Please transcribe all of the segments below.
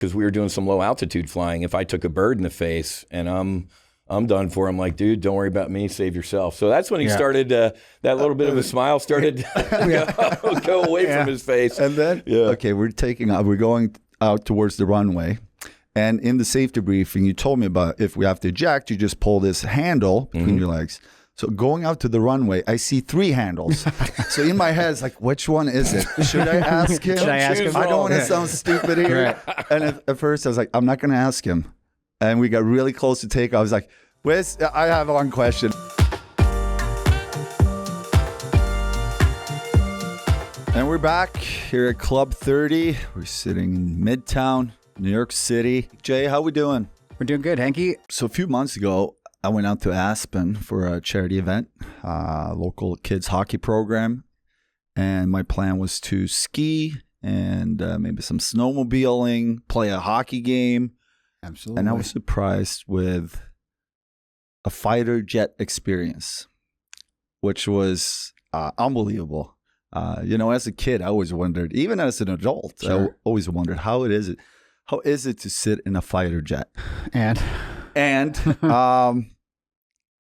because we were doing some low altitude flying. If I took a bird in the face and I'm done for, I'm like, dude, don't worry about me, save yourself. So that's when he started, that little bit of a smile started to go away from his face. And then, okay, we're going out towards the runway. And in the safety briefing, you told me about if we have to eject, you just pull this handle between your legs. So going out to the runway, I see 3 handles. So in my head, it's like, which one is it? Should I ask him? I don't want to sound stupid here. Right. And at first, I was like, I'm not going to ask him. And we got really close to take. I was like, Whiz, I have one question. And we're back here at Club 30. We're sitting in Midtown, New York City. Jay, how we doing? We're doing good, Henky. So a few months ago, I went out to Aspen for a charity event, local kids hockey program. And my plan was to ski and maybe some snowmobiling, play a hockey game. Absolutely. And I was surprised with a fighter jet experience, which was unbelievable. As a kid, I always wondered, even as an adult, I always wondered how is it to sit in a fighter jet? And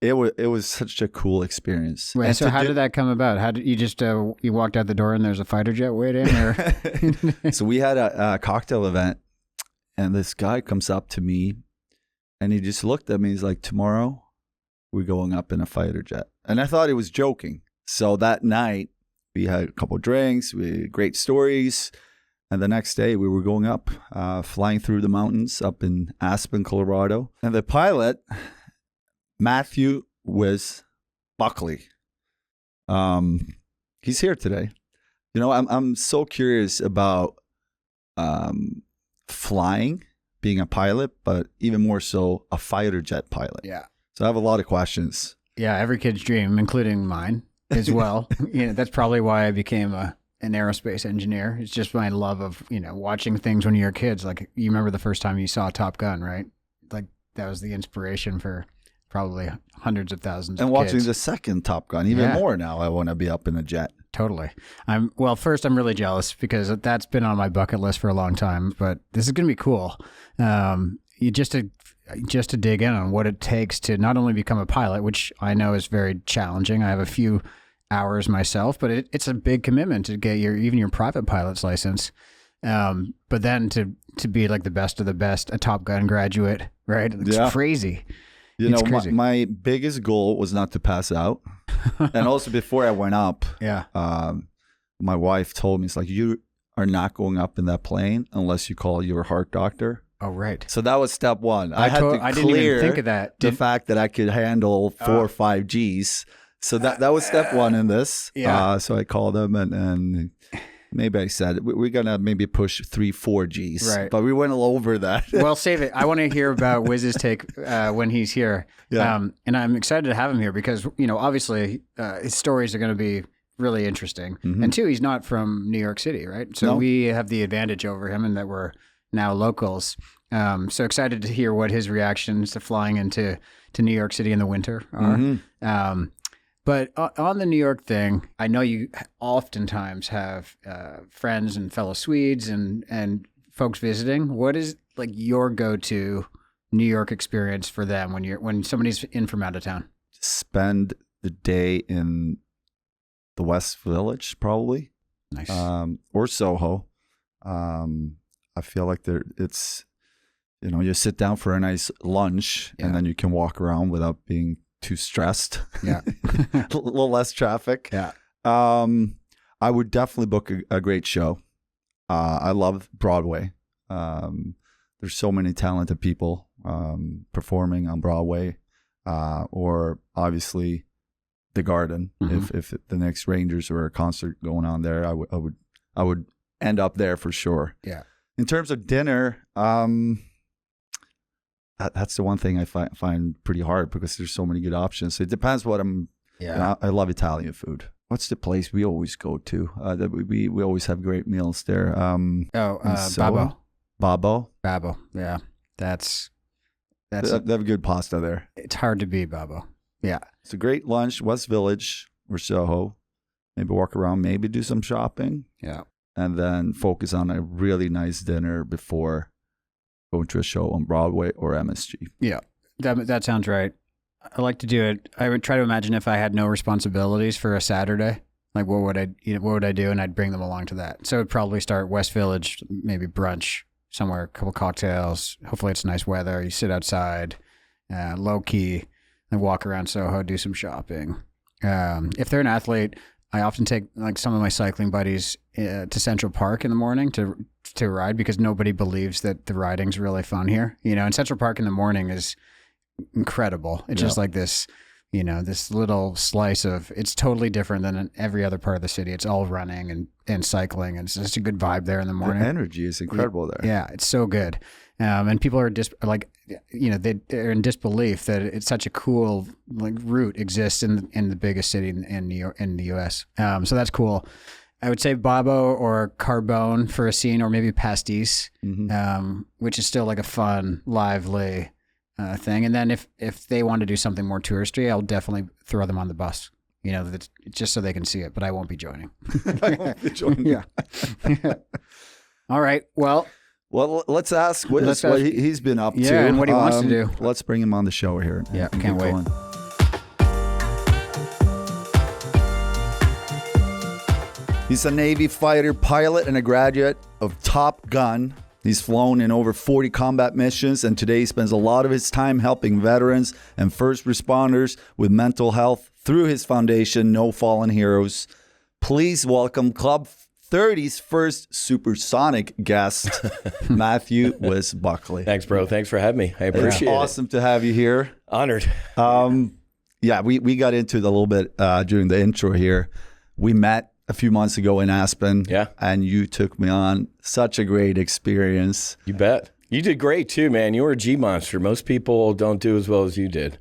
it was such a cool experience. Wait, so how did that come about? How did you just you walked out the door and there's a fighter jet waiting? Or? So we had a cocktail event, and this guy comes up to me, and he just looked at me. He's like, "Tomorrow, we're going up in a fighter jet." And I thought he was joking. So that night, we had a couple of drinks, we had great stories. And the next day, we were going up, flying through the mountains up in Aspen, Colorado. And the pilot, Matthew Whiz Buckley, he's here today. I'm so curious about flying, being a pilot, but even more so, a fighter jet pilot. Yeah. So I have a lot of questions. Yeah, every kid's dream, including mine as well. That's probably why I became an aerospace engineer. It's just my love of, watching things when you're kids. Like, you remember the first time you saw Top Gun, right? Like, that was the inspiration for probably hundreds of thousands of kids. And watching the second Top Gun, even more now, I want to be up in a jet. Totally. First, I'm really jealous because that's been on my bucket list for a long time, but this is going to be cool. Just to dig in on what it takes to not only become a pilot, which I know is very challenging. I have a few hours myself, but it's a big commitment to get even your private pilot's license. But then to be like the best of the best, a Top Gun graduate, right? It's crazy. Crazy. My biggest goal was not to pass out. And also before I went up, my wife told me, it's like, you are not going up in that plane unless you call your heart doctor. Oh, right. So that was step one. I didn't even think of that. The fact that I could handle 4 or 5 Gs. So that was step one in this. Yeah. So I called them and maybe I said, we're going to maybe push 3-4 Gs. Right. But we went all over that. Well, save it. I want to hear about Whiz's take when he's here. Yeah. And I'm excited to have him here because, obviously his stories are going to be really interesting. Mm-hmm. And 2, he's not from New York City, right? So we have the advantage over him in that we're now locals. So excited to hear what his reactions to flying into New York City in the winter are. Mm-hmm. But on the New York thing, I know you oftentimes have friends and fellow Swedes and folks visiting. What is like your go-to New York experience for them when somebody's in from out of town? Spend the day in the West Village, probably. Nice. Or Soho. I feel like it's, you sit down for a nice lunch and then you can walk around without being too stressed. Yeah. A little less traffic. Yeah. I would definitely book a great show. I love Broadway. There's so many talented people performing on Broadway, or obviously the Garden. Mm-hmm. If the next Rangers or a concert going on there, I would end up there for sure. Yeah. In terms of dinner, that's the one thing I find pretty hard because there's so many good options. So it depends what I'm. Yeah. I love Italian food. What's the place we always go to? That we always have great meals there. Babbo. Babbo. Yeah, that's. They have good pasta there. It's hard to beat Babbo. Yeah, it's a great lunch. West Village or Soho. Maybe walk around. Maybe do some shopping. Yeah, and then focus on a really nice dinner before going to a show on Broadway or MSG. Yeah, that sounds right. I like to do it. I would try to imagine if I had no responsibilities for a Saturday, like what would I do, and I'd bring them along to that. So it'd probably start West Village, maybe brunch somewhere, a couple cocktails. Hopefully it's nice weather. You sit outside, low key, and walk around Soho, do some shopping. If they're an athlete, I often take like some of my cycling buddies to Central Park in the morning to ride, because nobody believes that the riding's really fun here. And Central Park in the morning is incredible. It's just like this, this little slice of, it's totally different than in every other part of the city. It's all running and cycling, and it's just a good vibe there in the morning. The energy is incredible there. Yeah, it's so good. And people are they're in disbelief that it's such a cool route exists in the biggest city in New York, in the U.S. So that's cool. I would say Babbo or Carbone for a scene, or maybe Pastis, which is still like a fun, lively thing. And then if they want to do something more touristy, I'll definitely throw them on the bus. Just so they can see it, but I won't be joining. I won't be joining. Yeah. All right. Well, let's ask Whiz what he's been up to. Yeah, and what he wants to do. Let's bring him on the show here. Yeah, can't wait. Going. He's a Navy fighter pilot and a graduate of Top Gun. He's flown in over 40 combat missions, and today he spends a lot of his time helping veterans and first responders with mental health through his foundation, No Fallen Heroes. Please welcome Club 30's first supersonic guest, Matthew Whiz Buckley. Thanks, bro. Thanks for having me. I appreciate it. Awesome to have you here. Honored. We got into it a little bit during the intro here. We met a few months ago in Aspen. Yeah. And you took me on such a great experience. You bet. You did great too, man. You were a G monster. Most people don't do as well as you did.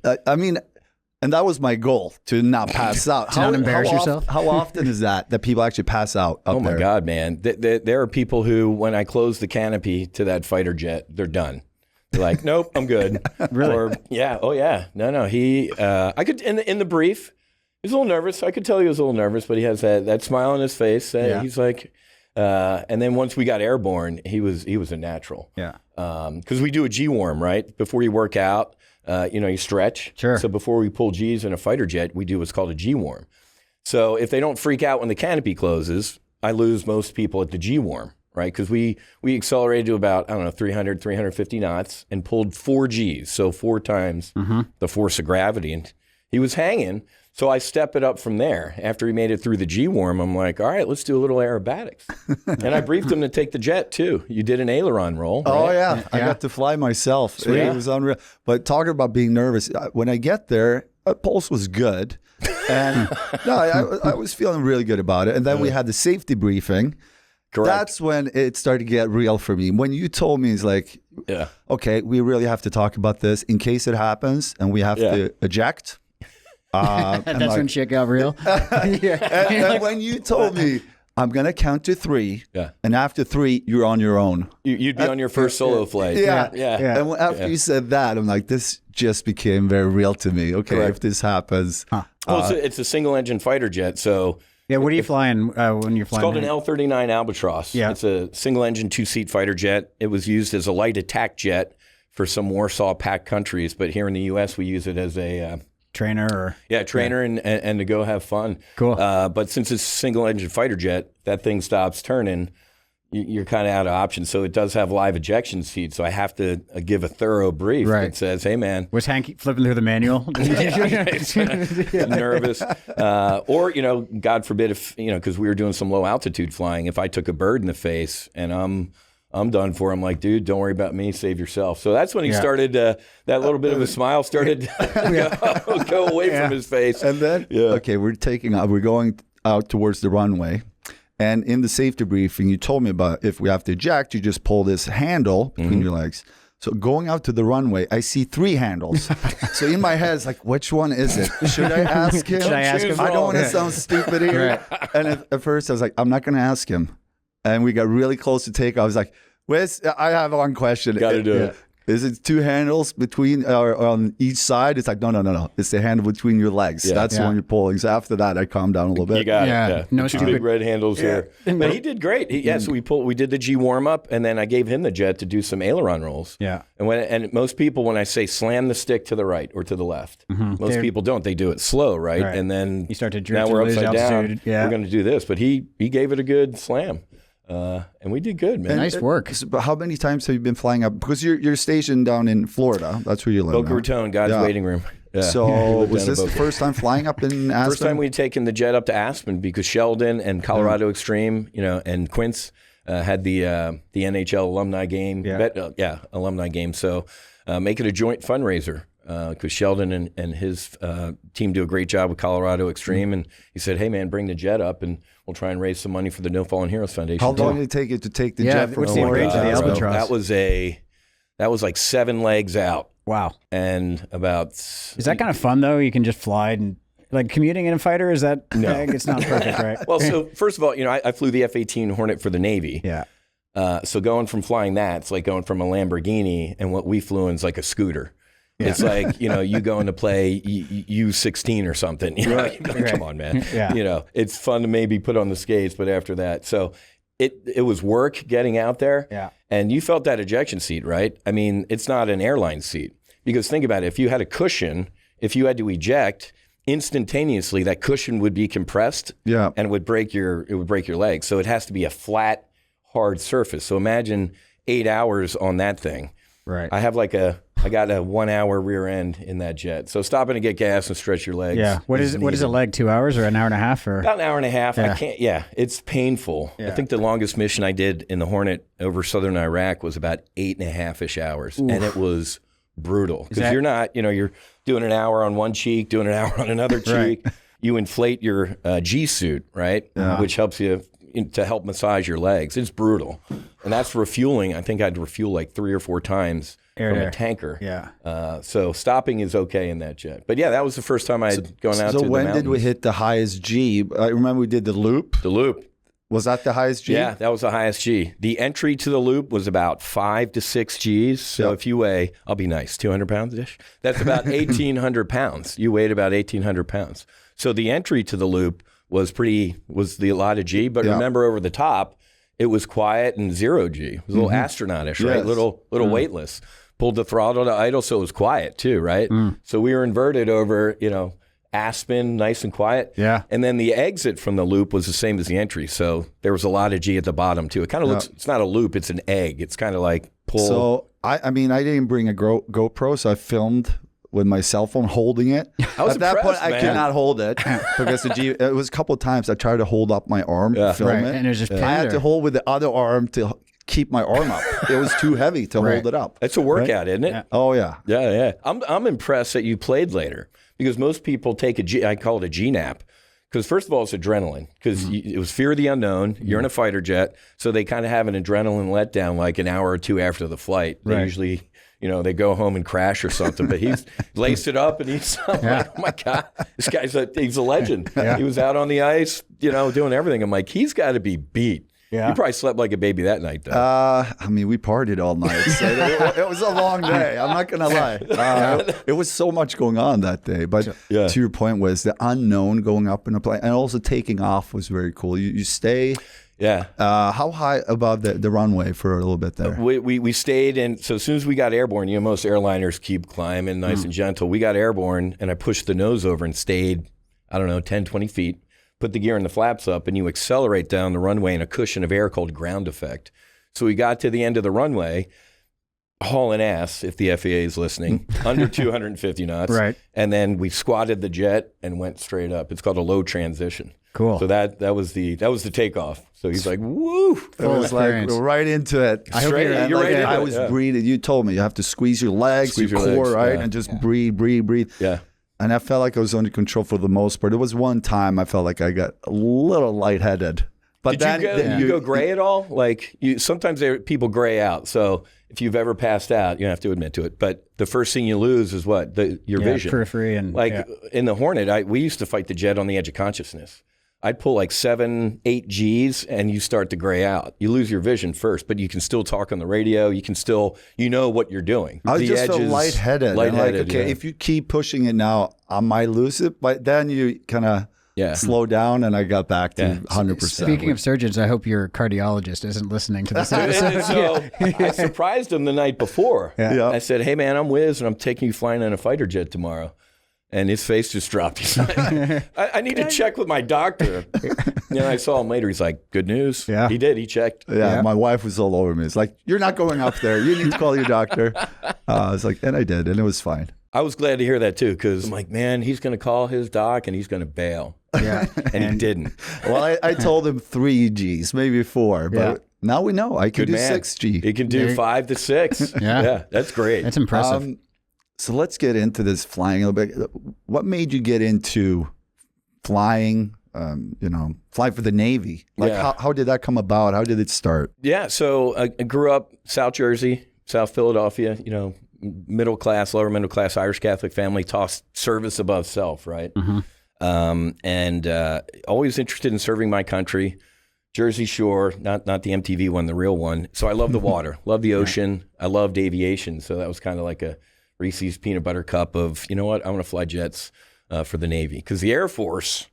And that was my goal, to not pass out. To not embarrass yourself? How often is that people actually pass out up there? Oh, my God, man. There are people who, when I close the canopy to that fighter jet, they're done. They're like, nope, I'm good. Really? Or, yeah. Oh, yeah. No. He, I could, in the brief, he was a little nervous. I could tell he was a little nervous, but he has that smile on his face. He's like, and then once we got airborne, he was a natural. Yeah. Because we do a G-warm, right? Before you work out. You stretch. Sure. So before we pull G's in a fighter jet, we do what's called a G-warm. So if they don't freak out when the canopy closes, I lose most people at the G-warm, right? Because we accelerated to about, 300, 350 knots and pulled 4 G's. So 4 times the force of gravity. And he was hanging. So I step it up from there. After he made it through the G-warm, I'm like, all right, let's do a little aerobatics. And I briefed him to take the jet too. You did an aileron roll. Right? Oh, yeah. I got to fly myself. It was unreal. But talking about being nervous, when I get there, pulse was good. And I was feeling really good about it. And then we had the safety briefing. Correct. That's when it started to get real for me. When you told me, it's like, okay, we really have to talk about this in case it happens and we have to eject. That's when shit got real. And when you told me, I'm going to count to 3, and after 3, you're on your own. You'd be on your first solo flight. Yeah. And after you said that, I'm like, this just became very real to me. Okay, correct. If this happens. Well, it's a single-engine fighter jet, so... Yeah, what are you flying when you're flying? It's called an L-39 Albatross. Yeah. It's a single-engine 2-seat fighter jet. It was used as a light attack jet for some Warsaw-packed countries, but here in the U.S., we use it as a... trainer and to go have fun. Cool. But since it's a single engine fighter jet, that thing stops turning, you're kind of out of options. So it does have live ejection seats. So I have to give a thorough brief that says, hey, man. Was Hank flipping through the manual? Nervous. Or, God forbid if, because we were doing some low altitude flying, if I took a bird in the face and I'm done for. I'm like, dude, don't worry about me. Save yourself. So that's when he started, that little bit of a smile started to go away from his face. And then, okay, we're going out towards the runway. And in the safety briefing, you told me about if we have to eject, you just pull this handle between your legs. So going out to the runway, I see 3 handles. So in my head, it's like, which one is it? Should I ask him? I don't want to sound stupid here. Right. And at first I was like, I'm not going to ask him. And we got really close to takeoff. I was like, Whiz, I have one question. Got to do it. Is it 2 handles between on each side? It's like, no. It's the handle between your legs. Yeah. That's the one you're pulling. So after that, I calm down a little bit. You got it. Yeah. No Two stupid big red handles here. But he did great. So we did the G warm up, and then I gave him the jet to do some aileron rolls. Yeah. And most people, when I say slam the stick to the right or to the left, most people don't. They do it slow, right? And then you start to drift. Now we're and lose upside altitude. down. Yeah. We're going to do this, but he gave it a good slam. And we did good, man. Nice work. But how many times have you been flying up? Because you're stationed down in Florida. That's where you live. Boca Raton, God's waiting room. Yeah. So was this the first time flying up in Aspen? First time we'd taken the jet up to Aspen because Sheldon and Colorado Extreme, and Quince had the NHL alumni game. Alumni game. So make it a joint fundraiser. Because Sheldon and his team do a great job with Colorado Extreme, and he said, "Hey man, bring the jet up, and we'll try and raise some money for the No Fallen Heroes Foundation." How long did it take you to take the jet from what's the range of the Albatross? That was like 7 legs out. Wow. And about is that kind of fun though? You can just fly and like commuting in a fighter. Is that it's not perfect, right? Well, so first of all, I flew the F-18 Hornet for the Navy. Yeah. So going from flying that, it's like going from a Lamborghini, and what we flew in is like a scooter. Yeah. It's like, you going to play U-16 or something. Right. Come on, man. Yeah. It's fun to maybe put on the skates, but after that. So it was work getting out there. Yeah. And you felt that ejection seat, right? I mean, it's not an airline seat. Because think about it. If you had a cushion, if you had to eject, instantaneously that cushion would be compressed and it would break your legs. So it has to be a flat, hard surface. So imagine 8 hours on that thing. Right. I got a 1 hour rear end in that jet. So stopping to get gas and stretch your legs. Yeah. What is a leg? 2 hours or an hour and a half? Or about an hour and a half. Yeah. It's painful. Yeah. I think the longest mission I did in the Hornet over southern Iraq was about 8.5-ish hours. Oof. And it was brutal. Because you're not, you're doing an hour on one cheek, doing an hour on another cheek. Right. You inflate your G suit, right? Which helps you to help massage your legs. It's brutal. And that's refueling. I think I had to refuel like 3 or 4 times from a tanker. Yeah. So stopping is okay in that jet. But yeah, that was the first time I had gone out to the mountains. So when did we hit the highest G? I remember we did the loop. The loop. Was that the highest G? Yeah, that was the highest G. The entry to the loop was about 5 to 6 Gs. So if you weigh, I'll be nice, 200 pounds-ish. That's about 1,800 pounds. You weighed about 1,800 pounds. So the entry to the loop was the allotted G. But remember, over the top, it was quiet and 0 G. It was a little astronautish, right? Little weightless. Pulled the throttle to idle, so it was quiet too, right? So we were inverted over, Aspen, nice and quiet. Yeah. And then the exit from the loop was the same as the entry. So there was a lot of G at the bottom too. It kind of looks, it's not a loop, it's an egg. It's kind of like pull. So I didn't bring a GoPro, so I filmed with my cell phone holding it. At that point, I could not hold it because it was a couple of times I tried to hold up my arm to film it. And it was just I had to hold with the other arm to keep my arm up. It was too heavy to hold it up. It's a workout, isn't it? Yeah. Oh, yeah. Yeah. I'm impressed that you played later because most people take I call it a G nap. Because first of all, it's adrenaline. Because it was fear of the unknown. You're in a fighter jet, so they kind of have an adrenaline letdown like an hour or two after the flight. They usually, they go home and crash or something. But he's laced it up, and I'm like, oh my God, this guy's he's a legend. He was out on the ice, doing everything. I'm like, he's got to be beat. Yeah. You probably slept like a baby that night, though. We partied all night. So it was a long day. I'm not going to lie. It was so much going on that day. But to your point was the unknown going up in a plane and also taking off was very cool. You stay. Yeah. How high above the runway for a little bit there? We stayed, and so as soon as we got airborne, most airliners keep climbing nice and gentle. We got airborne, and I pushed the nose over and stayed, 10, 20 feet. Put the gear and the flaps up, and you accelerate down the runway in a cushion of air called ground effect. So we got to the end of the runway, hauling ass, if the FAA is listening, under 250 knots. Right. And then we squatted the jet and went straight up. It's called a low transition. Cool. So that was the takeoff. So he's like, woo. It was like right into it. You're right into it. I was breathing. You told me you have to squeeze your legs, your core, legs, right? And just breathe. Yeah. And I felt like I was under control for the most part. There was one time I felt like I got a little lightheaded. But Did you go gray at all? Like sometimes people gray out. So if you've ever passed out, you don't have to admit to it. But the first thing you lose is what? Your vision. Periphery. And in the Hornet, we used to fight the jet on the edge of consciousness. I'd pull like 7, 8 Gs and you start to gray out. You lose your vision first, but you can still talk on the radio. You can still, you know what you're doing. I just feel lightheaded. Lightheaded, like, okay, if you keep pushing it now, I might lose it, but then you kind of slow down, and I got back to 100%. Speaking of surgeons, I hope your cardiologist isn't listening to this episode. So I surprised him the night before. I said, hey, man, I'm Whiz, and I'm taking you flying on a fighter jet tomorrow. And his face just dropped. He's like, I need to check with my doctor. I saw him later. He's like, good news. Yeah. He did. He checked. Yeah, my wife was all over me. It's like, you're not going up there. You need to call your doctor. I was like, and I did, and it was fine. I was glad to hear that, too, because I'm like, man, he's going to call his doc, and he's going to bail. Yeah. And he didn't. Well, I told him 3 Gs, maybe 4, but now we know. I can do 6 G. He can do 5 to 6. Yeah, that's great. That's impressive. So let's get into this flying a little bit. What made you get into flying, fly for the Navy? Like, how did that come about? How did it start? Yeah, so I grew up South Jersey, South Philadelphia, middle class, lower middle class Irish Catholic family, tossed service above self, right? Mm-hmm. And always interested in serving my country. Jersey Shore, not the MTV one, the real one. So I love the water, love the ocean. I loved aviation. So that was kind of like a Reese's peanut butter cup of, you know what, I want to fly jets for the Navy. Because the Air Force,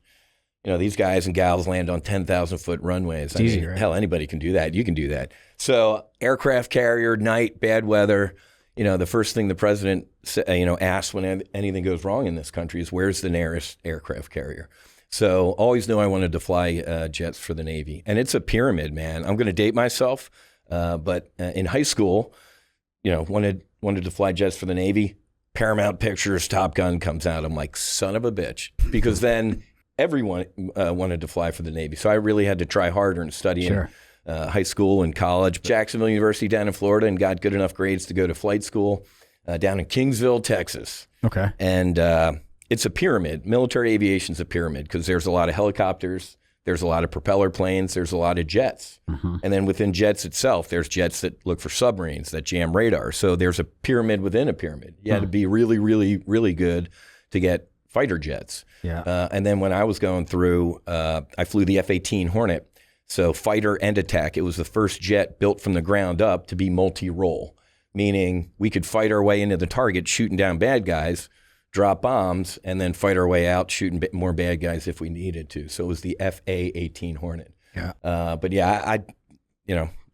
these guys and gals land on 10,000-foot runways. Right? Hell, anybody can do that. You can do that. So aircraft carrier, night, bad weather. The first thing the president asks when anything goes wrong in this country is, where's the nearest aircraft carrier? So always knew I wanted to fly jets for the Navy. And it's a pyramid, man. I'm going to date myself, but in high school, wanted to fly jets for the Navy. Paramount Pictures, Top Gun comes out. I'm like, son of a bitch. Because then everyone wanted to fly for the Navy. So I really had to try harder and study in high school and college. Jacksonville University down in Florida, and got good enough grades to go to flight school down in Kingsville, Texas. Okay. And it's a pyramid. Military aviation's a pyramid because there's a lot of helicopters. There's a lot of propeller planes. There's a lot of jets. Mm-hmm. And then within jets itself, there's jets that look for submarines, that jam radar. So there's a pyramid within a pyramid. You had to be really, really, really good to get fighter jets. Yeah. And then when I was going through, I flew the F-18 Hornet. So fighter and attack. It was the first jet built from the ground up to be multi-role, meaning we could fight our way into the target, shooting down bad guys, drop bombs, and then fight our way out, shooting more bad guys if we needed to. So it was the FA-18 Hornet. Yeah. But yeah,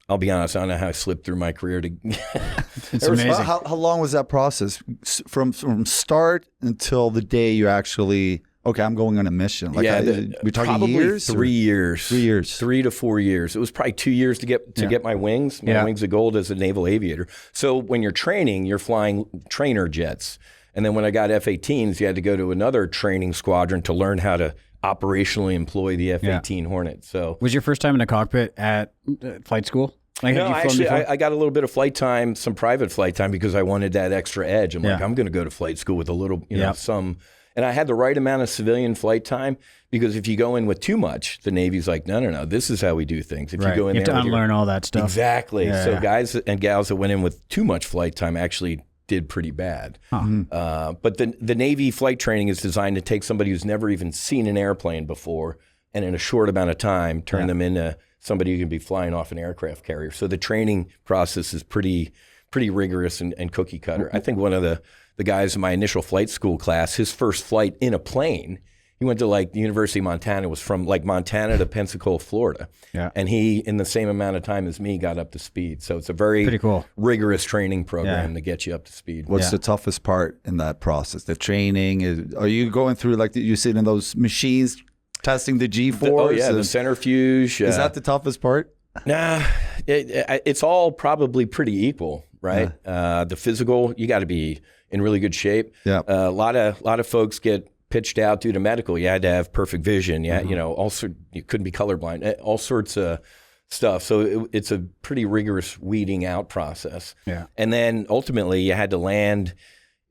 I'll be honest, I don't know how I slipped through my career to. It's amazing. How long was that process from start until the day you actually? Okay, I'm going on a mission. Like, we're talking probably years. 3 years. 3 years. 3 to 4 years. It was probably 2 years to get my wings. My wings of gold as a naval aviator. So when you're training, you're flying trainer jets. And then when I got F-18s, you had to go to another training squadron to learn how to operationally employ the F-18 Hornet. So was your first time in a cockpit at flight school? Like, no, actually, I got a little bit of flight time, some private flight time, because I wanted that extra edge. I'm like, I'm going to go to flight school with a little, some. And I had the right amount of civilian flight time, because if you go in with too much, the Navy's like, no, this is how we do things. If you go in, you have to unlearn all that stuff. Exactly. So guys and gals that went in with too much flight time actually did pretty bad. But the Navy flight training is designed to take somebody who's never even seen an airplane before, and in a short amount of time, turn them into somebody who can be flying off an aircraft carrier. So the training process is pretty rigorous and cookie cutter. I think one of the guys in my initial flight school class, his first flight in a plane, he went to the University of Montana, was from Montana to Pensacola, Florida. Yeah. And he, in the same amount of time as me, got up to speed. So it's a very rigorous training program to get you up to speed. What's the toughest part in that process? The training? Are you going through, you sit in those machines, testing the G-force? The centrifuge. Is that the toughest part? Nah, it's all probably pretty equal, right? The physical, you got to be in really good shape. Yeah. A lot of folks get pitched out due to medical. You had to have perfect vision. Yeah, you couldn't be colorblind. All sorts of stuff. So it's a pretty rigorous weeding out process. Yeah. And then ultimately you had to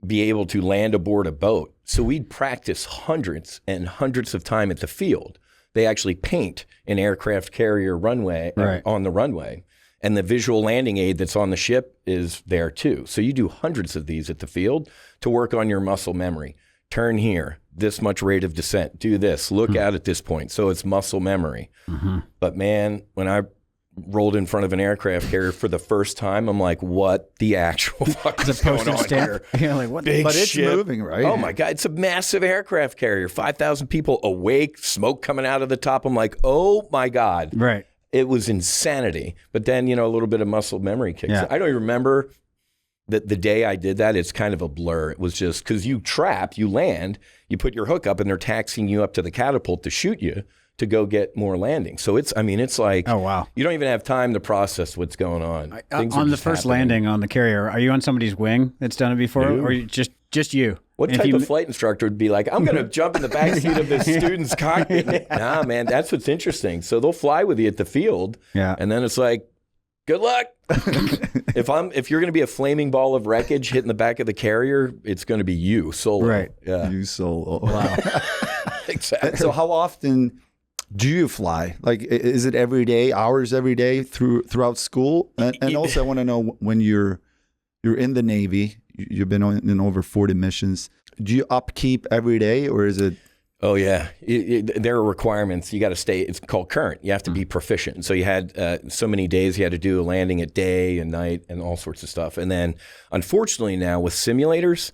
be able to land aboard a boat. So we'd practice hundreds and hundreds of time at the field. They actually paint an aircraft carrier runway on the runway. And the visual landing aid that's on the ship is there too. So you do hundreds of these at the field to work on your muscle memory. turn here, this much rate of descent, do this, look out at this point. So it's muscle memory. But man, when I rolled in front of an aircraft carrier for the first time, I'm like, what the actual fuck is going on here? You're like, what? Big But it's ship. moving, right? Oh my God, it's a massive aircraft carrier. 5,000 people awake, smoke coming out of the top. I'm like, oh my God. Right. It was insanity. But then, a little bit of muscle memory kicks in. I don't even remember the day I did that. It's kind of a blur. It was just because you land, you put your hook up and they're taxiing you up to the catapult to shoot you to go get more landing. So it's like, oh wow, you don't even have time to process what's going on. On the first landing on the carrier, are you on somebody's wing that's done it before, or just you? What type of flight instructor would be like, I'm going to jump in the backseat of this student's cockpit? Nah, man, that's what's interesting. So they'll fly with you at the field, and then it's like, good luck. If you're going to be a flaming ball of wreckage hitting the back of the carrier, it's going to be you solo. Right. Yeah. You solo. Wow. Exactly. So how often do you fly? Like, is it every day, hours every day throughout school? And also I want to know, when you're in the Navy, you've been in over 40 missions. Do you upkeep every day, or is it? Oh yeah, there are requirements. You got to stay. It's called current. You have to be proficient. So you had so many days you had to do a landing at day and night and all sorts of stuff. And then, unfortunately, now with simulators,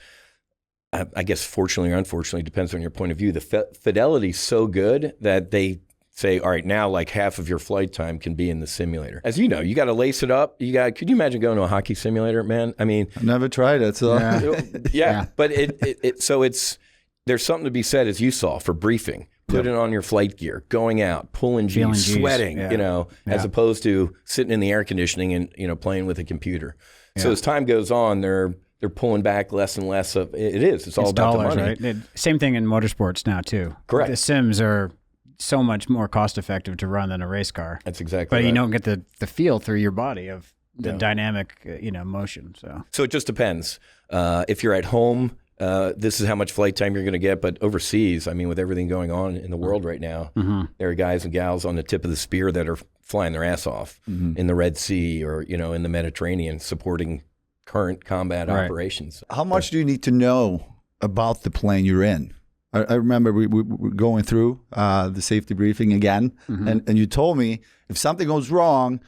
I guess fortunately or unfortunately, depends on your point of view. The fidelity's so good that they say, all right, now like half of your flight time can be in the simulator. As you know, you got to lace it up. Could you imagine going to a hockey simulator, man? I mean, I've never tried it. So yeah. But there's something to be said, as you saw, for briefing. Put it on your flight gear, going out, pulling G's, sweating, as opposed to sitting in the air conditioning and, playing with a computer. Yeah. So as time goes on, they're pulling back less and less of it. It's all about dollars, the money. Right? Same thing in motorsports now too. Correct. The sims are so much more cost effective to run than a race car. That's exactly right. But you don't get the feel through your body of the dynamic, motion. So it just depends. If you're at home, this is how much flight time you're going to get. But overseas, I mean, with everything going on in the world right now, there are guys and gals on the tip of the spear that are flying their ass off in the Red Sea or, in the Mediterranean, supporting current combat operations. How much do you need to know about the plane you're in? I remember we were going through the safety briefing again, and you told me if something goes wrong,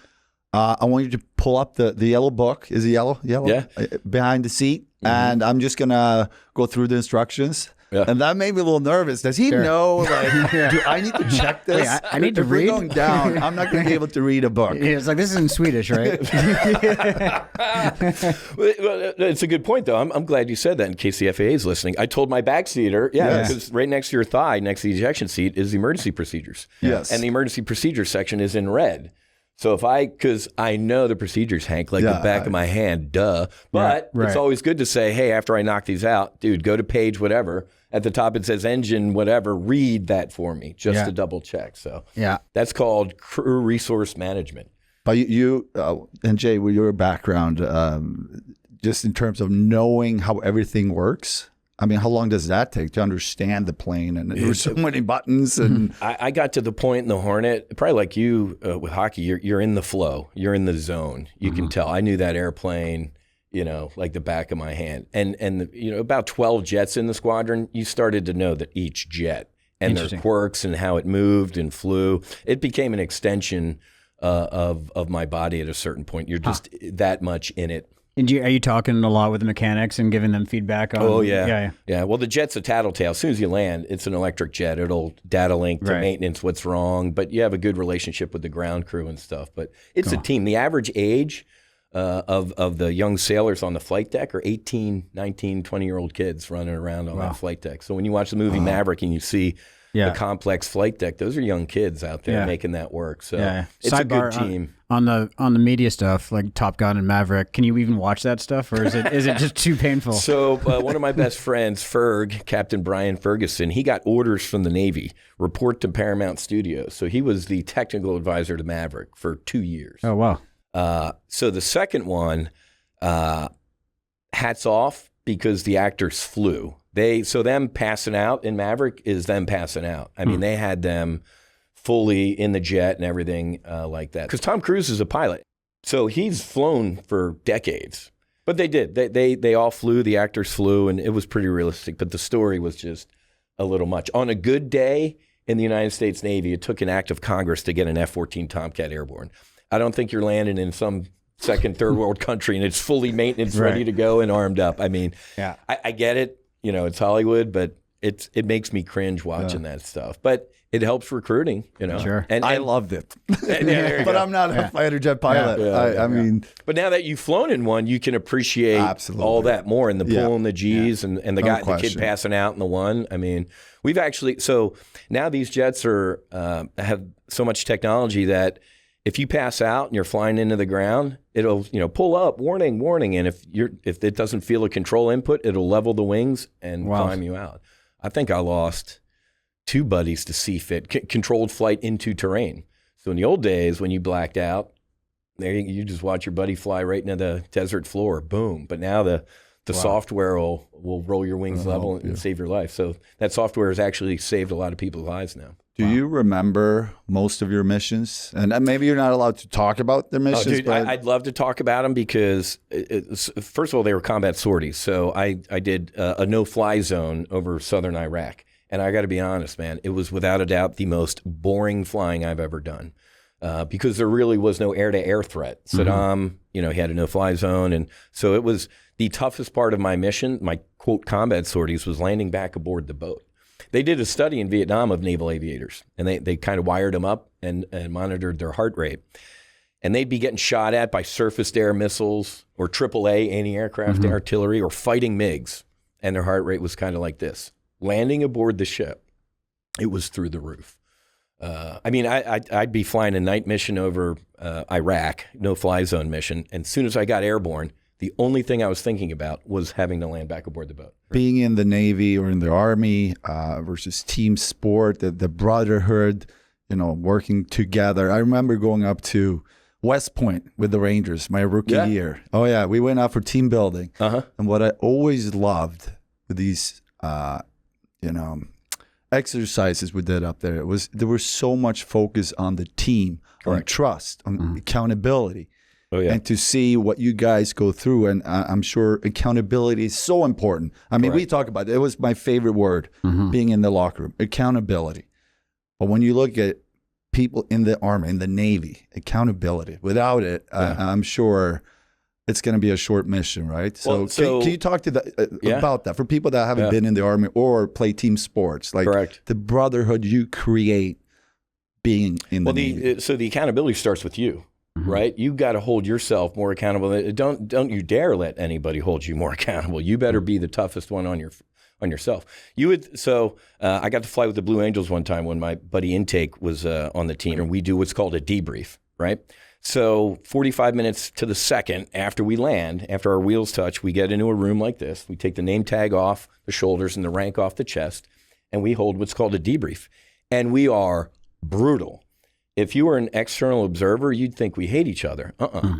I want you to pull up the yellow book. Is it yellow? Yeah. Behind the seat. And I'm just going to go through the instructions. Yeah. And that made me a little nervous. Does he know, like, do I need to check this? Wait, I need to read? If we're going down, I'm not going to be able to read a book. It's like, this is in Swedish, right? Well, it's a good point, though. I'm glad you said that in case the FAA is listening. I told my backseater, because right next to your thigh, next to the ejection seat, is the emergency procedures. Yes. And the emergency procedures section is in red. So because I know the procedures, Hank, like the back of my hand, duh. But it's always good to say, hey, after I knock these out, dude, go to page whatever. At the top it says engine whatever. Read that for me just to double check. So that's called crew resource management. But you and Jay, with your background, just in terms of knowing how everything works, I mean, how long does that take to understand the plane? And there's so many buttons. And I got to the point in the Hornet, probably like you with hockey, you're in the flow. You're in the zone. You can tell. I knew that airplane, like the back of my hand. And about 12 jets in the squadron, you started to know that each jet and their quirks and how it moved and flew. It became an extension of my body at a certain point. You're just that much in it. And are you talking a lot with the mechanics and giving them feedback on? Oh, yeah. Well, the jet's a tattletale. As soon as you land, it's an electric jet. It'll data link to maintenance, what's wrong. But you have a good relationship with the ground crew and stuff. But it's a team. The average age of the young sailors on the flight deck are 18, 19, 20-year-old kids running around on that flight deck. So when you watch the movie Maverick and you see the complex flight deck, those are young kids out there making that work. So it's a good team. On the media stuff, like Top Gun and Maverick, can you even watch that stuff, or is it just too painful? So one of my best friends, Captain Brian Ferguson, he got orders from the Navy, report to Paramount Studios. So he was the technical advisor to Maverick for 2 years. Oh, wow. So the second one, hats off, because the actors flew. So them passing out in Maverick is them passing out. I mean, they had them fully in the jet and everything like that. Because Tom Cruise is a pilot. So he's flown for decades. But they did. They all flew. The actors flew, and it was pretty realistic. But the story was just a little much. On a good day in the United States Navy, it took an act of Congress to get an F-14 Tomcat airborne. I don't think you're landing in some second, third world country and it's fully maintenance, ready to go and armed up. I mean, I get it. You know, it's Hollywood, but it makes me cringe watching that stuff. But it helps recruiting, you know. Sure. And I loved it. But I'm not a fighter jet pilot. I mean. But now that you've flown in one, you can appreciate all that more, and the pull and the G's and the guy, the kid passing out in the one. I mean, we've actually, so now these jets are have so much technology that if you pass out and you're flying into the ground, it'll, you know, pull up, warning, warning. And if it doesn't feel a control input, it'll level the wings and climb you out. I think I lost 2 buddies to CFIT, controlled flight into terrain. So in the old days, when you blacked out, there you just watch your buddy fly right into the desert floor, boom. But now the software will roll your wings level and save your life. So that software has actually saved a lot of people's lives now. Do you remember most of your missions? And maybe you're not allowed to talk about the missions. Dude, but I'd love to talk about them because, first of all, they were combat sorties. So I did a no-fly zone over southern Iraq. And I got to be honest, man, it was without a doubt the most boring flying I've ever done because there really was no air-to-air threat. Saddam, you know, he had a no-fly zone. And so it was the toughest part of my mission, my, quote, combat sorties, was landing back aboard the boat. They did a study in Vietnam of naval aviators, and they kind of wired them up and monitored their heart rate. And they'd be getting shot at by surface-to-air missiles or AAA anti-aircraft artillery or fighting MiGs, and their heart rate was kind of like this. Landing aboard the ship, it was through the roof. I mean, I'd be flying a night mission over Iraq, no-fly zone mission, and as soon as I got airborne, the only thing I was thinking about was having to land back aboard the boat. Being in the Navy or in the Army versus team sport, the brotherhood, you know, working together. I remember going up to West Point with the Rangers my rookie year. Oh, yeah. We went out for team building. And what I always loved with these, you know, exercises we did up there, there was so much focus on the team, on trust, on accountability. Oh, yeah. And to see what you guys go through. And I'm sure accountability is so important. I mean, we talk about it. It was my favorite word, being in the locker room, accountability. But when you look at people in the Army, in the Navy, accountability, without it, I'm sure it's going to be a short mission, right? So, can you talk to about that for people that haven't been in the Army or play team sports? Like the brotherhood you create being in the Navy. So the accountability starts with you. Right? You got to hold yourself more accountable. Don't you dare let anybody hold you more accountable. You better be the toughest one on yourself. I got to fly with the Blue Angels one time when my buddy Intake was on the team, and we do what's called a debrief, right? So 45 minutes to the second after we land, after our wheels touch, we get into a room like this. We take the name tag off the shoulders and the rank off the chest, and we hold what's called a debrief. And we are brutal. If you were an external observer, you'd think we hate each other.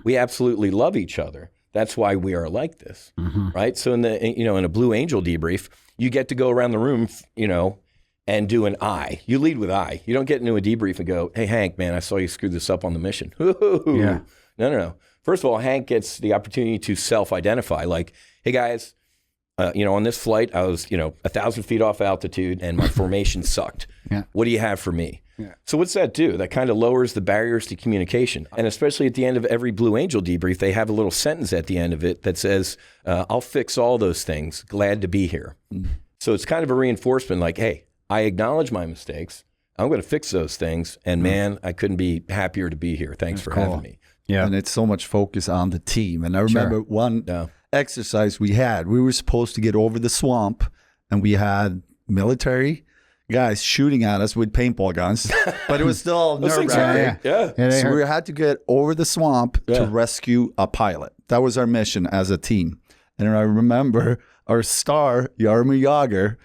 We absolutely love each other. That's why we are like this, right? So in a Blue Angel debrief, you get to go around the room, you know, and do an I. You lead with I. You don't get into a debrief and go, "Hey, Hank, man, I saw you screw this up on the mission." No. First of all, Hank gets the opportunity to self-identify. Like, "Hey, guys, on this flight, I was, 1,000 feet off altitude, and my formation sucked. What do you have for me?" So what's that do? That kind of lowers the barriers to communication. And especially at the end of every Blue Angel debrief, they have a little sentence at the end of it that says, "I'll fix all those things. Glad to be here." So it's kind of a reinforcement like, hey, I acknowledge my mistakes. I'm going to fix those things. And man, I couldn't be happier to be here. Thanks for having me. Yeah. And it's so much focus on the team. And I remember one exercise we were supposed to get over the swamp, and we had military guys shooting at us with paintball guns, but it was still nerve-wracking. So we had to get over the swamp to rescue a pilot. That was our mission as a team. And I remember our star, Jaromir Jagr,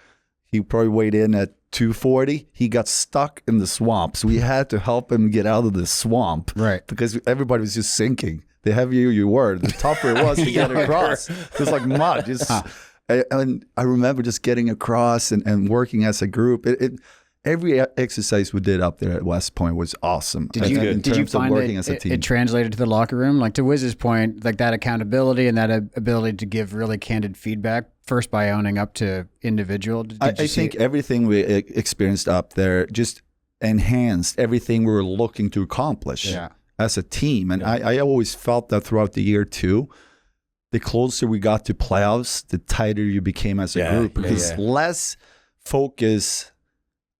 he probably weighed in at 240. He got stuck in the swamp. So we had to help him get out of the swamp. Right. Because everybody was just sinking. The heavier you were, the tougher it was to get across. It was like mud. And I remember just getting across and working as a group. It every exercise we did up there at West Point was awesome. Did you find it translated to the locker room? Like to Whiz's point, like that accountability and that ability to give really candid feedback, first by owning up to individual. I think everything we experienced up there just enhanced everything we were looking to accomplish as a team. And I always felt that throughout the year too. The closer we got to playoffs, the tighter you became as a group. Because less focus,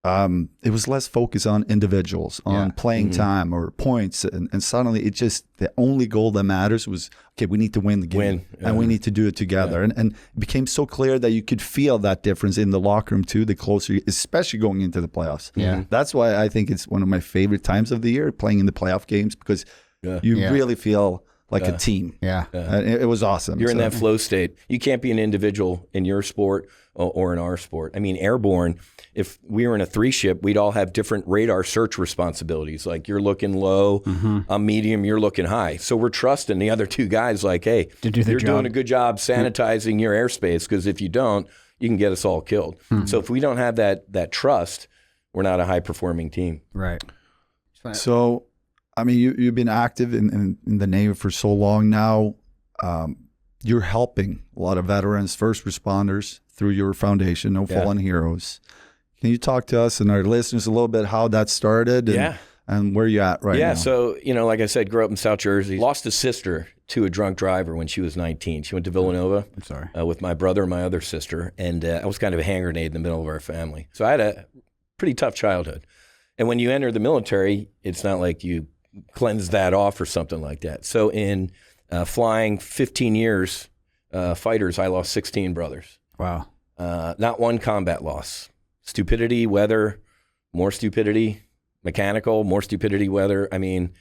it was less focus on individuals, on playing time or points. And suddenly it just, the only goal that matters was, okay, we need to win the game. And we need to do it together. And it became so clear that you could feel that difference in the locker room too, the closer, especially going into the playoffs. That's why I think it's one of my favorite times of the year, playing in the playoff games, because you really feel like a team. It was awesome. You're in that flow state. You can't be an individual in your sport or in our sport. I mean, airborne, if we were in a 3-ship, we'd all have different radar search responsibilities. Like you're looking low, I'm medium, you're looking high. So we're trusting the other 2 guys like, hey, you're doing a good job sanitizing your airspace, because if you don't, you can get us all killed. So if we don't have that trust, we're not a high-performing team. Right. So, I mean, you've been active in the Navy for so long now. You're helping a lot of veterans, first responders through your foundation, No Fallen Heroes. Can you talk to us and our listeners a little bit how that started and where you're at right now? Yeah, so, like I said, grew up in South Jersey. Lost a sister to a drunk driver when she was 19. She went to Villanova with my brother and my other sister, and I was kind of a hand grenade in the middle of our family. So I had a pretty tough childhood. And when you enter the military, it's not like you cleanse that off or something like that. So in flying 15 years, fighters, I lost 16 brothers. Wow. Not one combat loss. Stupidity, weather, more stupidity, mechanical, more stupidity, weather. I mean,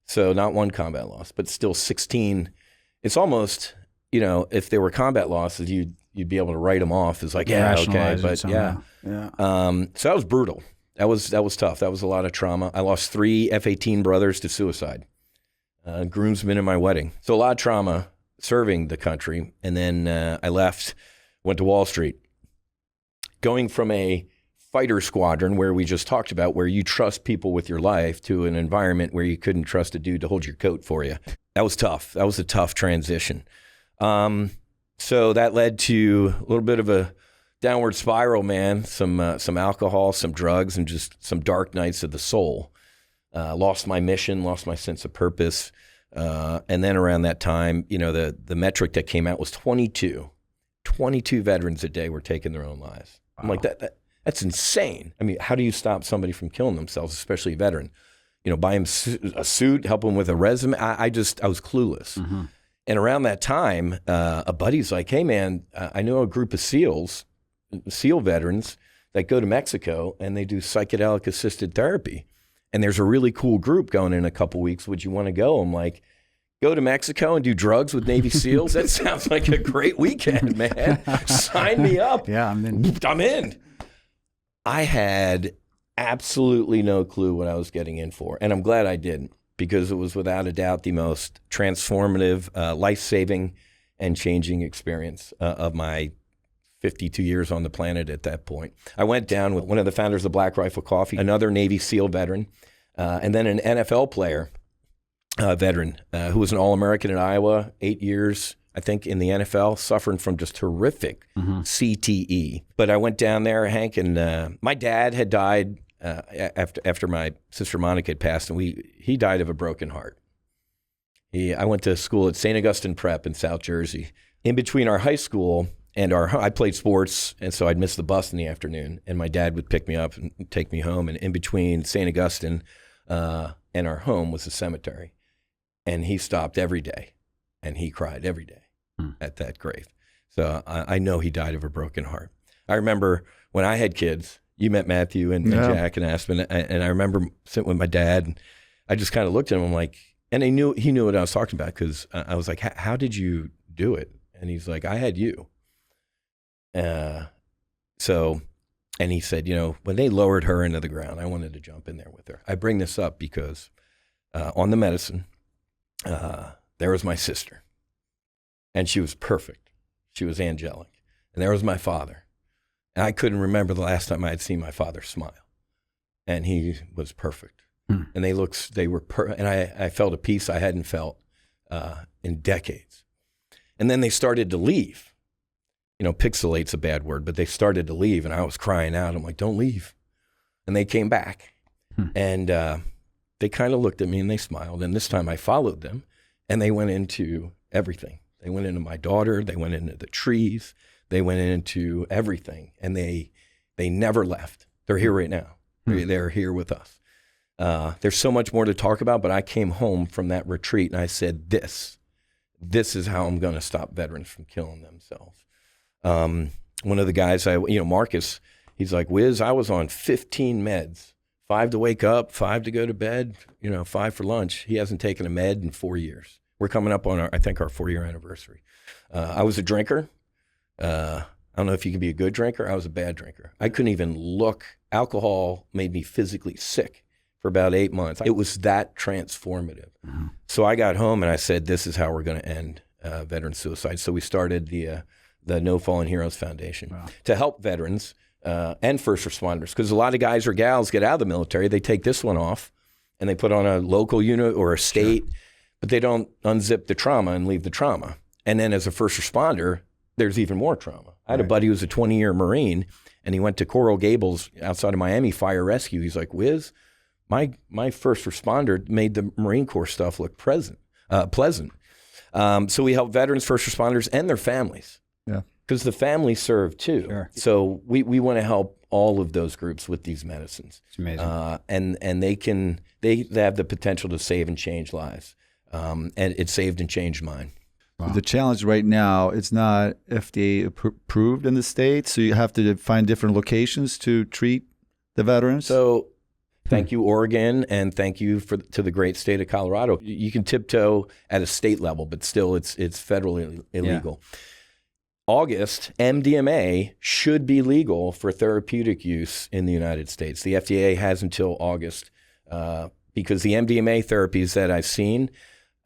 so not one combat loss, but still 16. It's almost, if there were combat losses, you'd be able to write them off as like, okay, but so that was brutal. That was tough. That was a lot of trauma. I lost 3 F-18 brothers to suicide. Groomsmen in my wedding. So a lot of trauma serving the country. And then I left, went to Wall Street. Going from a fighter squadron where we just talked about, where you trust people with your life, to an environment where you couldn't trust a dude to hold your coat for you. That was tough. That was a tough transition. So that led to a little bit of a downward spiral, man. Some alcohol, some drugs, and just some dark nights of the soul. Lost my mission, lost my sense of purpose. And then around that time, the metric that came out was 22 veterans a day were taking their own lives. Wow. I'm like, that's insane. I mean, how do you stop somebody from killing themselves, especially a veteran? Buy him a suit, help him with a resume. I was clueless. And around that time, a buddy's like, hey man, I know a group of SEAL veterans that go to Mexico and they do psychedelic assisted therapy. And there's a really cool group going in a couple weeks. Would you want to go? I'm like, go to Mexico and do drugs with Navy SEALs? That sounds like a great weekend, man. Sign me up. Yeah, I'm in. I had absolutely no clue what I was getting in for. And I'm glad I didn't, because it was without a doubt the most transformative, life-saving, and changing experience of my 52 years on the planet at that point. I went down with one of the founders of Black Rifle Coffee, another Navy SEAL veteran, and then an NFL player, veteran, who was an All-American in Iowa, 8 years, I think, in the NFL, suffering from just horrific CTE. But I went down there, Hank, and my dad had died after my sister Monica had passed, and he died of a broken heart. I went to school at St. Augustine Prep in South Jersey. In between our high school and I played sports, and so I'd miss the bus in the afternoon, and my dad would pick me up and take me home. And in between St. Augustine and our home was a cemetery. And he stopped every day, and he cried every day at that grave. So I know he died of a broken heart. I remember when I had kids, you met Matthew and Jack and Aspen, and I remember sitting with my dad, and I just kind of looked at him like, and he knew what I was talking about, because I was like, how did you do it? And he's like, I had you. And he said, when they lowered her into the ground, I wanted to jump in there with her. I bring this up because on the medicine, there was my sister, and she was perfect. She was angelic. And there was my father. And I couldn't remember the last time I had seen my father smile. and he was perfect. And they were and I felt a peace I hadn't felt in decades. And then they started to leave. Pixelate's a bad word, but they started to leave, and I was crying out. I'm like, don't leave. And they came back, and they kind of looked at me and they smiled. And this time I followed them, and they went into everything. They went into my daughter. They went into the trees. They went into everything, and they never left. They're here right now. They're here with us. There's so much more to talk about, but I came home from that retreat and I said, this is how I'm going to stop veterans from killing themselves. One of the guys, Marcus, he's like, Whiz, I was on 15 meds, 5 to wake up, 5 to go to bed, 5 for lunch. He hasn't taken a med in 4 years. We're coming up on our 4-year anniversary. I was a drinker. I don't know if you can be a good drinker. I was a bad drinker. I couldn't even look. Alcohol made me physically sick for about 8 months. It was that transformative. So I got home and I said, this is how we're going to end veteran suicide. So we started the No Fallen Heroes Foundation to help veterans and first responders. Because a lot of guys or gals get out of the military, they take this one off and they put on a local unit or a state, but they don't unzip the trauma and leave the trauma. And then as a first responder, there's even more trauma. I had a buddy who was a 20-year Marine, and he went to Coral Gables outside of Miami, fire rescue. He's like, Whiz, my first responder made the Marine Corps stuff look pleasant. So we help veterans, first responders, and their families. Yeah, because the families serve too. Sure. So we want to help all of those groups with these medicines. It's amazing. And they have the potential to save and change lives. And it saved and changed mine. Wow. The challenge right now, it's not FDA approved in the States, so you have to find different locations to treat the veterans. So thank you, Oregon, and thank you to the great state of Colorado. You can tiptoe at a state level, but still it's federally illegal. Yeah. August, MDMA should be legal for therapeutic use in the United States. The FDA has until August because the MDMA therapies that I've seen,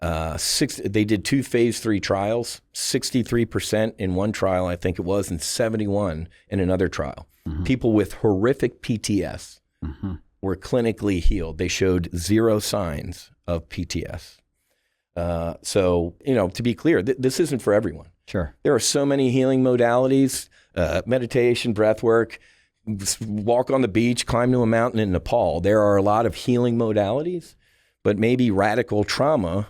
they did 2 phase 3 trials, 63% in one trial, I think it was, and 71 in another trial. People with horrific PTS were clinically healed. They showed 0 signs of PTS. So, to be clear, this isn't for everyone. Sure. There are so many healing modalities, meditation, breath work, walk on the beach, climb to a mountain in Nepal. There are a lot of healing modalities, but maybe radical trauma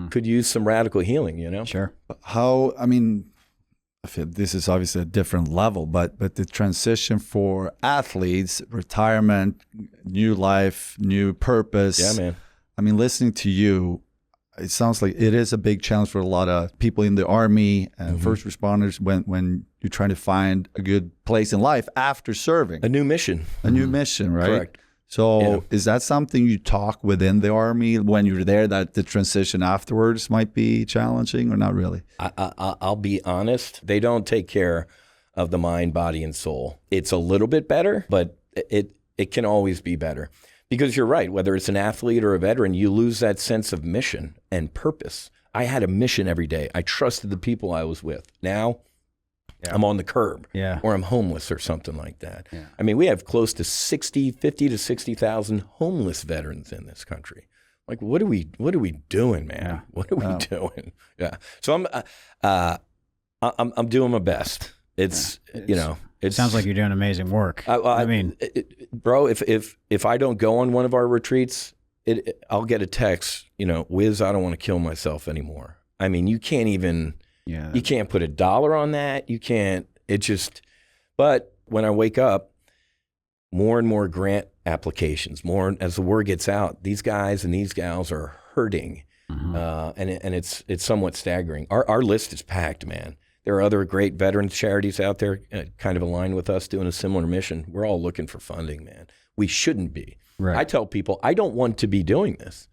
could use some radical healing, Sure. This is obviously a different level, but the transition for athletes, retirement, new life, new purpose. Yeah, man. Listening to you, it sounds like it is a big challenge for a lot of people in the Army and first responders when you're trying to find a good place in life after serving. A new mission. A new mission, right? Correct. So is that something you talk within the Army when you're there, that the transition afterwards might be challenging or not really? I'll be honest. They don't take care of the mind, body, and soul. It's a little bit better, but it can always be better. Because you're right, whether it's an athlete or a veteran, you lose that sense of mission and purpose. I had a mission every day. I trusted the people I was with. Now, I'm on the curb or I'm homeless or something like that. Yeah. We have close to 50 to 60,000 homeless veterans in this country. Like, what are we doing, man? Yeah. What are we doing? Yeah. So I'm doing my best. It sounds like you're doing amazing work. Bro, if I don't go on one of our retreats, I'll get a text, Whiz, I don't want to kill myself anymore. You can't even, you can't put $1 on that. You can't, but when I wake up, more and more grant applications, more as the word gets out, these guys and these gals are hurting. And it's somewhat staggering. Our list is packed, man. There are other great veterans charities out there kind of aligned with us doing a similar mission. We're all looking for funding, man. We shouldn't be. Right. I tell people, I don't want to be doing this.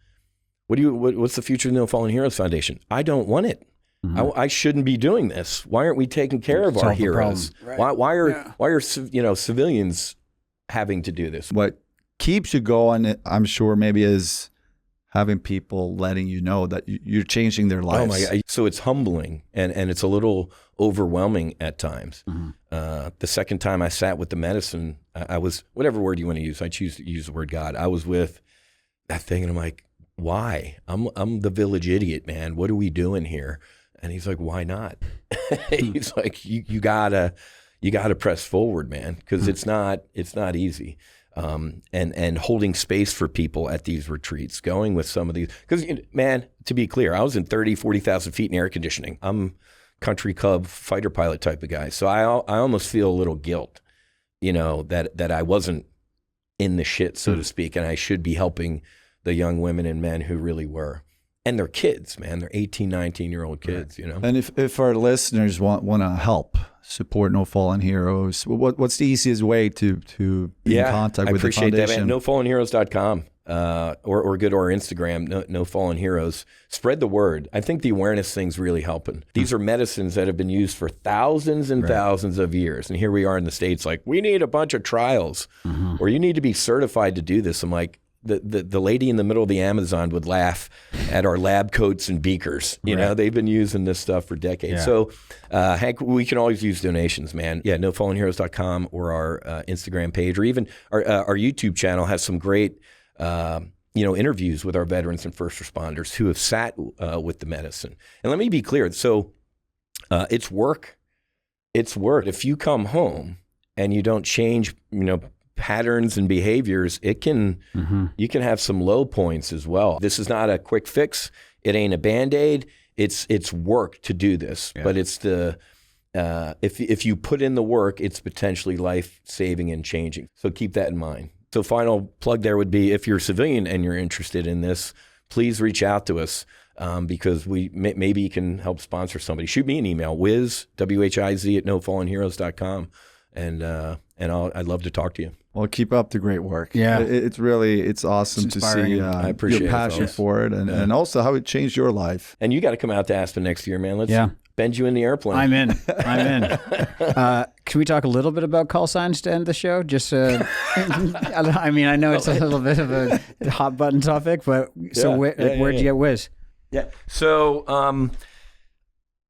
What's the future of the No Fallen Heroes Foundation? I don't want it. I shouldn't be doing this. Why aren't we taking care of our heroes? Right. Why are civilians having to do this? What keeps you going, I'm sure, maybe is having people letting you know that you're changing their lives. Oh my God. So it's humbling and it's a little overwhelming at times. The second time I sat with the medicine, I was, whatever word you want to use, I choose to use the word God. I was with that thing and I'm like, why? I'm the village idiot, man. What are we doing here? And he's like, why not? He's like, you gotta press forward, man, because it's not easy. And holding space for people at these retreats, going with some of these, because man, to be clear, I was in 40,000 feet in air conditioning. I'm country club fighter pilot type of guy. So I almost feel a little guilt, that I wasn't in the shit, so to speak. And I should be helping the young women and men who really were. And they're kids, man. They're 18, 19-year-old kids, And if our listeners want to help support No Fallen Heroes, what's the easiest way to be in contact with the foundation? I appreciate that, man. NoFallenHeroes.com or go to our Instagram, no Fallen Heroes. Spread the word. I think the awareness thing's really helping. These are medicines that have been used for thousands and thousands of years. And here we are in the States like, we need a bunch of trials or you need to be certified to do this. I'm like, the lady in the middle of the Amazon would laugh at our lab coats and beakers. They've been using this stuff for decades. Yeah. So, Hank, we can always use donations, man. Yeah, NoFallenHeroes.com or our Instagram page, or even our YouTube channel has some great, interviews with our veterans and first responders who have sat with the medicine. And let me be clear. So, it's work. It's work. If you come home and you don't change, patterns and behaviors, you can have some low points as well. This is not a quick fix. It ain't a Band-Aid. It's work to do this, but it's if you put in the work, it's potentially life-saving and changing. So keep that in mind. So final plug there would be, if you're a civilian and you're interested in this, please reach out to us because we maybe can help sponsor somebody. Shoot me an email, Whiz, WHIZ at NoFallenHeroes.com, and I'd love to talk to you. Well, keep up the great work. Yeah. It's awesome to see I appreciate your passion for it and also how it changed your life. And you got to come out to Aspen next year, man. Let's bend you in the airplane. I'm in. Can we talk a little bit about call signs to end the show? Just, I know it's a little bit of a hot button topic, but where'd you get Whiz? Yeah. So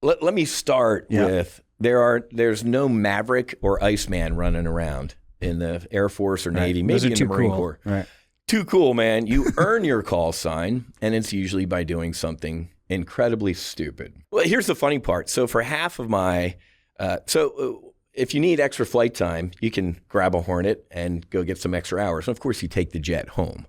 let me start with, there's no Maverick or Iceman running around in the Air Force or Navy, maybe in the Marine Corps. Right. Too cool, man. You earn your call sign, and it's usually by doing something incredibly stupid. Well, here's the funny part. So for half of my, if you need extra flight time, you can grab a Hornet and go get some extra hours. And of course, you take the jet home.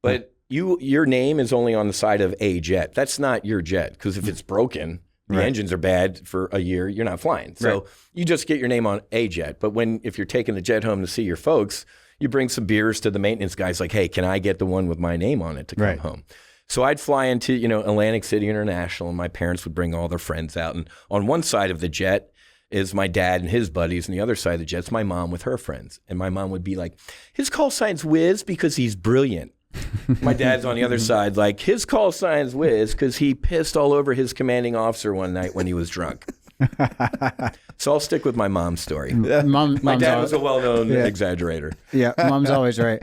But your name is only on the side of a jet. That's not your jet, because if it's broken, the engines are bad for a year, you're not flying. So you just get your name on a jet. But if you're taking the jet home to see your folks, you bring some beers to the maintenance guys like, hey, can I get the one with my name on it to come home? So I'd fly into, Atlantic City International, and my parents would bring all their friends out. And on one side of the jet is my dad and his buddies, and the other side of the jet's my mom with her friends. And my mom would be like, his call sign's Whiz because he's brilliant. My dad's on the other side, like, his call sign's Whiz because he pissed all over his commanding officer one night when he was drunk. So I'll stick with my mom's story. My dad was a well-known exaggerator. Yeah, mom's always right.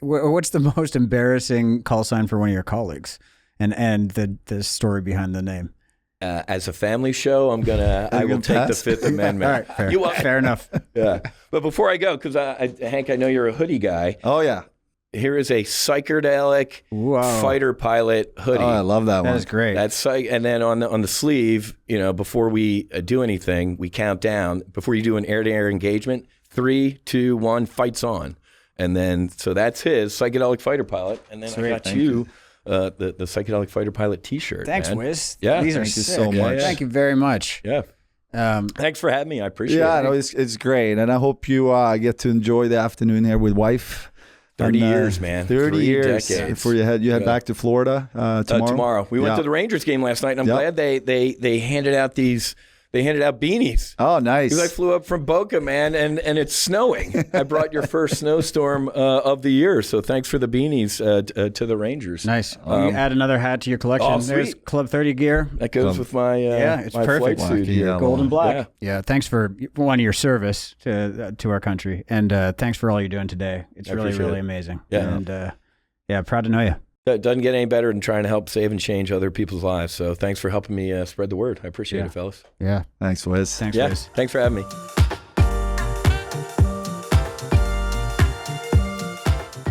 What's the most embarrassing call sign for one of your colleagues, and the story behind the name? As a family show, I will take the Fifth Amendment. All right, fair enough. Yeah, but before I go, because Hank, I know you're a hoodie guy. Oh yeah. Here is a psychedelic fighter pilot hoodie. Oh, I love that one. That's great. And then on the sleeve, before we do anything, we count down. Before you do an air-to-air engagement, 3, 2, 1, fights on. And then, so that's his psychedelic fighter pilot. And then I got you the psychedelic fighter pilot T-shirt. Thanks, man. Whiz. Yeah, these are thank you sick. so much. Thank you very much. Yeah. Thanks for having me. I appreciate it. Yeah, no, it's great, and I hope you get to enjoy the afternoon here with wife. 30 years, man. 30 years decades. Before you head back to Florida tomorrow. Tomorrow. We went to the Rangers game last night, and I'm glad they handed out beanies. Oh, nice. Because I flew up from Boca, man, and it's snowing. I brought your first snowstorm of the year, so thanks for the beanies to the Rangers. Nice. You add another hat to your collection. Oh, There's Club 30 gear. That goes with my it's my perfect. flight suit here. Gold and black. Yeah. Thanks for your service to our country, and thanks for all you're doing today. It's really, really amazing. Yeah. And proud to know you. That doesn't get any better than trying to help save and change other people's lives. So thanks for helping me spread the word. I appreciate it, fellas. Yeah. Thanks, Whiz. Thanks, Whiz. Thanks for having me.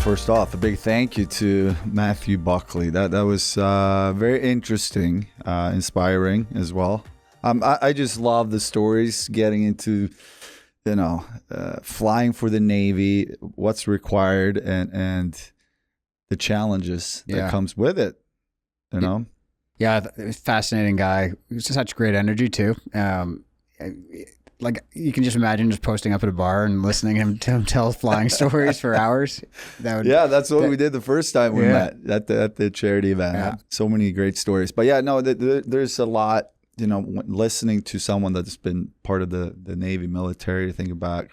First off, a big thank you to Matthew Buckley. That was very interesting, inspiring as well. I just love the stories, getting into, flying for the Navy, what's required, and the challenges that comes with it. Yeah, fascinating guy. Such great energy too. Like you can just imagine just posting up at a bar and listening to him tell flying stories for hours. That's what we did the first time we met at the charity event. Yeah. So many great stories. But there's a lot, listening to someone that's been part of the Navy military, think about,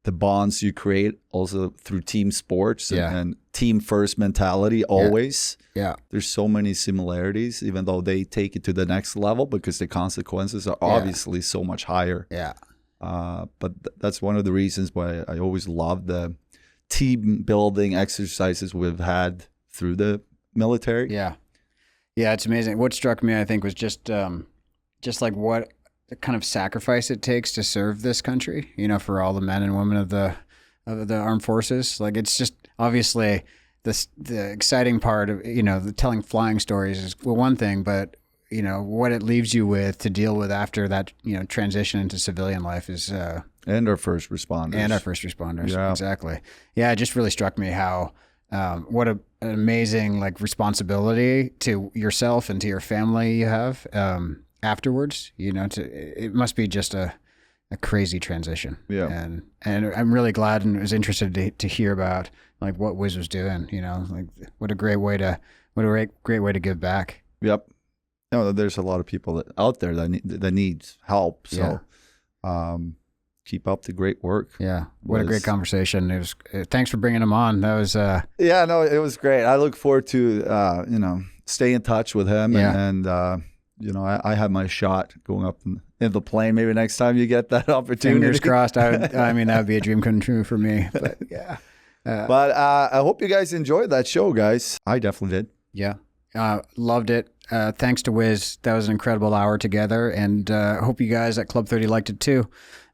the bonds you create also through team sports and team first mentality always. Yeah. There's so many similarities, even though they take it to the next level because the consequences are obviously so much higher. Yeah. But that's one of the reasons why I always love the team building exercises we've had through the military. Yeah. Yeah, it's amazing. What struck me, I think, was just like what the kind of sacrifice it takes to serve this country, for all the men and women of the armed forces. Like, it's just obviously the exciting part of, the telling flying stories is one thing, but what it leaves you with to deal with after that, transition into civilian life is and our first responders. Yeah, exactly. Yeah, it just really struck me how what an amazing responsibility to yourself and to your family you have afterwards. It must be just a crazy transition. Yeah, and I'm really glad and was interested to hear about what Whiz was doing. What a great way to give back. Yep. No, there's a lot of people out there that needs help. So, keep up the great work. Yeah. What a great conversation. It was. Thanks for bringing him on. That was. It was great. I look forward to stay in touch with him and I have my shot going up in the plane. Maybe next time you get that opportunity. Fingers crossed. I mean, that would be a dream come true for me. But yeah. But I hope you guys enjoyed that show, guys. I definitely did. Yeah. Loved it. Thanks to Whiz. That was an incredible hour together, and hope you guys at Club 30 liked it too.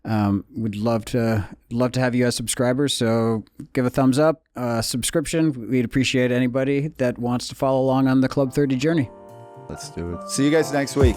We'd love to have you as subscribers. So give a thumbs up, subscription. We'd appreciate anybody that wants to follow along on the Club 30 journey. Let's do it. See you guys next week.